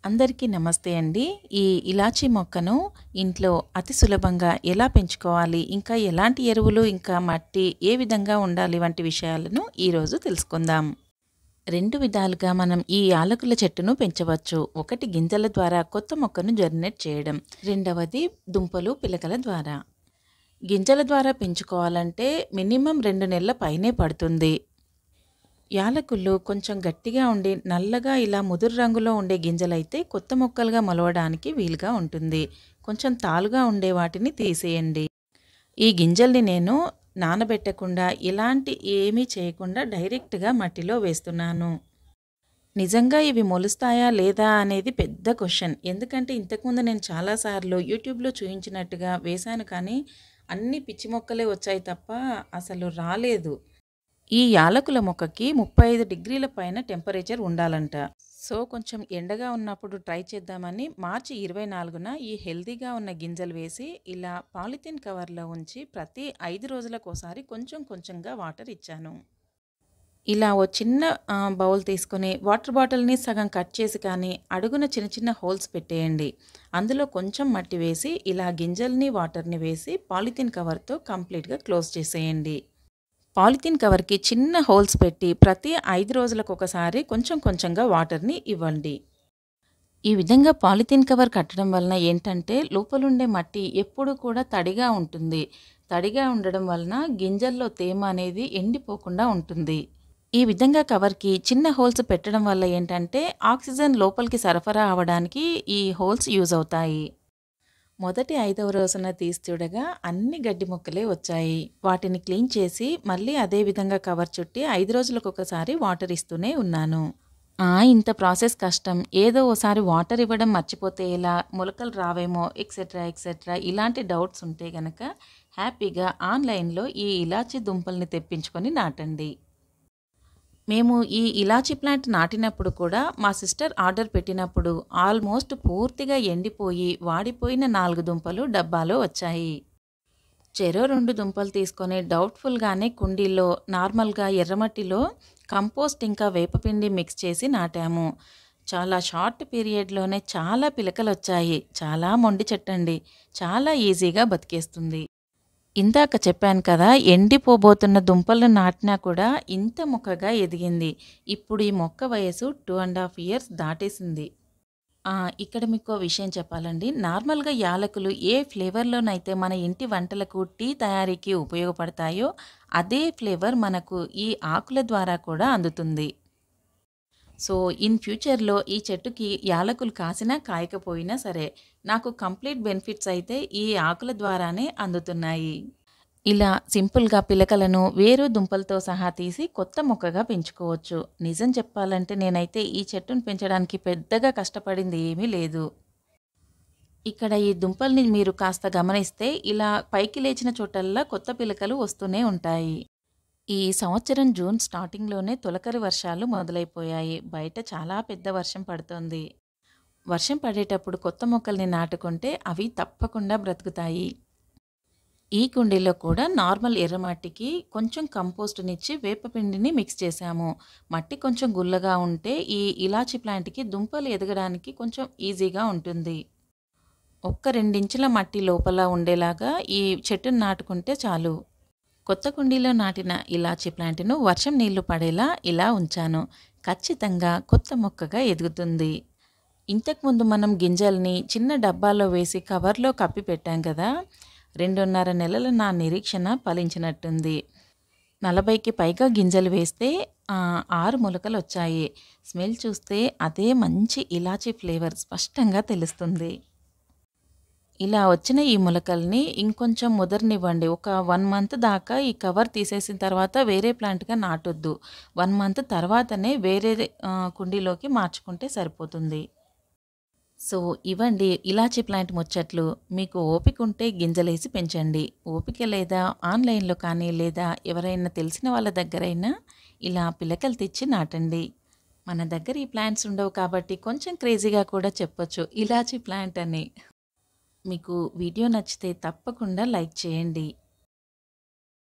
అందరికీ నమస్తే అండి. ఈ ఇలాచీ మొక్కను ఇంట్లో అతి సులభంగా ఎలా పెంచుకోవాలి, ఇంకా ఎలాంటి ఎరువులు, ఇంకా మట్టి ఏ విధంగా ఉండాలి వంటి విషయాలను ఈరోజు తెలుసుకుందాం. 2 విధాలుగా మనం ఈ యాలకుల చెట్టును పెంచవచ్చు. ఒకటి గింజల ద్వారా కొత్త మొక్కను జర్మినేట్ చేయడం. రెండవది దుంపలు, పిలకల ద్వారా. గింజల ద్వారా పెంచుకోవాలంటే మినిమం 2 నెలల పైనే పడుతుంది. యాలకులు కొంచెం గట్టిగా ఉండి నల్లగా ఇలా ముదురు రంగులో ఉండే గింజలైతే కొత్త మొక్కలుగా మొలవడానికి వీలుగా ఉంటుంది. కొంచెం తాలుగా ఉండే వాటిని తీసేయండి. ఈ గింజల్ని నేను నానబెట్టకుండా ఎలాంటి ఏమీ చేయకుండా డైరెక్ట్గా మట్టిలో వేస్తున్నాను. నిజంగా ఇవి మొలుస్తాయా లేదా అనేది పెద్ద క్వశ్చన్. ఎందుకంటే ఇంతకుముందు నేను చాలాసార్లు యూట్యూబ్లో చూయించినట్టుగా వేశాను, కానీ అన్ని పిచ్చి మొక్కలే వచ్చాయి తప్ప అసలు రాలేదు. ఈ యాలకుల మొక్కకి 35 డిగ్రీల పైన టెంపరేచర్ ఉండాలంట. సో కొంచెం ఎండగా ఉన్నప్పుడు ట్రై చేద్దామని మార్చి 24న ఈ హెల్తీగా ఉన్న గింజలు వేసి ఇలా పాలిథిన్ కవర్లో ఉంచి ప్రతి 5 రోజులకోసారి కొంచెం కొంచెంగా వాటర్ ఇచ్చాను. ఇలా ఓ చిన్న బౌల్ తీసుకొని వాటర్ బాటిల్ని సగం కట్ చేసి కానీ అడుగున చిన్న చిన్న హోల్స్ పెట్టేయండి. అందులో కొంచెం మట్టి వేసి ఇలా గింజల్ని వాటర్ని వేసి పాలిథిన్ కవర్తో కంప్లీట్గా క్లోజ్ చేసేయండి. పాలిథిన్ కవర్కి చిన్న హోల్స్ పెట్టి ప్రతి 5 రోజులకు ఒకసారి కొంచెం కొంచెంగా వాటర్ని ఇవ్వండి. ఈ విధంగా పాలిథిన్ కవర్ కట్టడం వలన ఏంటంటే లోపలుండే మట్టి ఎప్పుడు కూడా తడిగా ఉంటుంది. తడిగా ఉండడం వలన గింజల్లో తేమ అనేది ఎండిపోకుండా ఉంటుంది. ఈ విధంగా కవర్కి చిన్న హోల్స్ పెట్టడం వల్ల ఏంటంటే ఆక్సిజన్ లోపలికి సరఫరా అవ్వడానికి ఈ హోల్స్ యూజ్ అవుతాయి. మొదటి 5వ రోజున తీసి చూడగా అన్ని గడ్డి మొక్కలే వచ్చాయి. వాటిని క్లీన్ చేసి మళ్ళీ అదే విధంగా కవర్ చుట్టి 5 రోజులకు ఒకసారి వాటర్ ఇస్తూనే ఉన్నాను. ఇంత ప్రాసెస్ కష్టం, ఏదో ఓసారి వాటర్ ఇవ్వడం మర్చిపోతే ఎలా, మొలకలు రావేమో ఎక్సెట్రా ఎక్సెట్రా ఇలాంటి డౌట్స్ ఉంటే గనక హ్యాపీగా ఆన్లైన్లో ఈ ఇలాచీ దుంపల్ని తెప్పించుకొని నాటండి. మేము ఈ ఇలాచీ ప్లాంట్ నాటినప్పుడు కూడా మా సిస్టర్ ఆర్డర్ పెట్టినప్పుడు ఆల్మోస్ట్ పూర్తిగా ఎండిపోయి వాడిపోయిన 4 దుంపలు డబ్బాలో వచ్చాయి. చెరో 2 దుంపలు తీసుకొని డౌట్ఫుల్గానే కుండీల్లో నార్మల్గా ఎర్రమట్టిలో కంపోస్ట్ ఇంకా వేపపిండి మిక్స్ చేసి నాటాము. చాలా షార్ట్ పీరియడ్లోనే చాలా పిలకలు వచ్చాయి. చాలా మొండి చెట్టండి, చాలా ఈజీగా బతికేస్తుంది. ఇందాక చెప్పాను కదా, ఎండిపోబోతున్న దుంపలను నాటినా కూడా ఇంత మొక్కగా ఎదిగింది. ఇప్పుడు ఈ మొక్క వయసు 2.5 ఇయర్స్ దాటేసింది. ఇక్కడ మీకు విషయం చెప్పాలండి. నార్మల్గా యాలకులు ఏ ఫ్లేవర్లోనైతే మన ఇంటి వంటలకు, టీ తయారీకి ఉపయోగపడతాయో అదే ఫ్లేవర్ మనకు ఈ ఆకుల ద్వారా కూడా అందుతుంది. సో ఇన్ ఫ్యూచర్లో ఈ చెట్టుకి యాలకులు కాసినా కాయకపోయినా సరే నాకు కంప్లీట్ బెనిఫిట్స్ అయితే ఈ ఆకుల ద్వారానే అందుతున్నాయి. ఇలా సింపుల్గా పిలకలను వేరు దుంపలతో సహా తీసి కొత్త మొక్కగా పెంచుకోవచ్చు. నిజం చెప్పాలంటే నేనైతే ఈ చెట్టును పెంచడానికి పెద్దగా కష్టపడింది ఏమీ లేదు. ఇక్కడ ఈ దుంపల్ని మీరు కాస్త గమనిస్తే ఇలా పైకి లేచిన చోటల్లా కొత్త పిలకలు వస్తూనే ఉంటాయి. ఈ సంవత్సరం జూన్ స్టార్టింగ్లోనే తొలకరి వర్షాలు మొదలైపోయాయి. బయట చాలా పెద్ద వర్షం పడుతోంది. వర్షం పడేటప్పుడు కొత్త మొక్కల్ని నాటుకుంటే అవి తప్పకుండా బ్రతుకుతాయి. ఈ కుండీలో కూడా నార్మల్ ఎర్రమట్టికి కొంచెం కంపోస్ట్నిచ్చి వేపపిండిని మిక్స్ చేశాము. మట్టి కొంచెం గుల్లగా ఉంటే ఈ ఇలాచీ ప్లాంట్కి దుంపలు ఎదగడానికి కొంచెం ఈజీగా ఉంటుంది. ఒక్క 2 ఇంచుల మట్టి లోపల ఉండేలాగా ఈ చెట్టును నాటుకుంటే చాలు. కొత్త కుండీలో నాటిన ఇలాచీ ప్లాంట్ను వర్షం నీళ్లు పడేలా ఇలా ఉంచాను. ఖచ్చితంగా కొత్త మొక్కగా ఎదుగుతుంది. ఇంతకుముందు మనం గింజల్ని చిన్న డబ్బాలో వేసి కవర్లో కప్పి పెట్టాం కదా, 2.5 నెలల నా నిరీక్షణ ఫలించినట్టుంది. 40కి పైగా గింజలు వేస్తే 6 మొలకలు వచ్చాయి. స్మెల్ చూస్తే అదే మంచి ఇలాచీ ఫ్లేవర్ స్పష్టంగా తెలుస్తుంది. ఇలా వచ్చిన ఈ మొలకల్ని ఇంకొంచెం ముదరనివ్వండి. ఒక 1 మంత్ దాకా ఈ కవర్ తీసేసిన తర్వాత వేరే ప్లాంట్గా నాటొద్దు. 1 మంత్ తర్వాతనే వేరే కుండీలోకి మార్చుకుంటే సరిపోతుంది. సో ఇవ్వండి ఇలాచీ ప్లాంట్ ముచ్చట్లు. మీకు ఓపిక ఉంటే గింజలేసి పెంచండి. ఓపిక లేదా ఆన్లైన్లో కానీ లేదా ఎవరైనా తెలిసిన వాళ్ళ దగ్గరైనా ఇలా పిలకలు తెచ్చి నాటండి. మన దగ్గర ఈ ప్లాంట్స్ ఉండవు కాబట్టి కొంచెం క్రేజీగా కూడా చెప్పొచ్చు ఇలాచీ ప్లాంట్ అని. మీకు వీడియో నచ్చితే తప్పకుండా లైక్ చేయండి.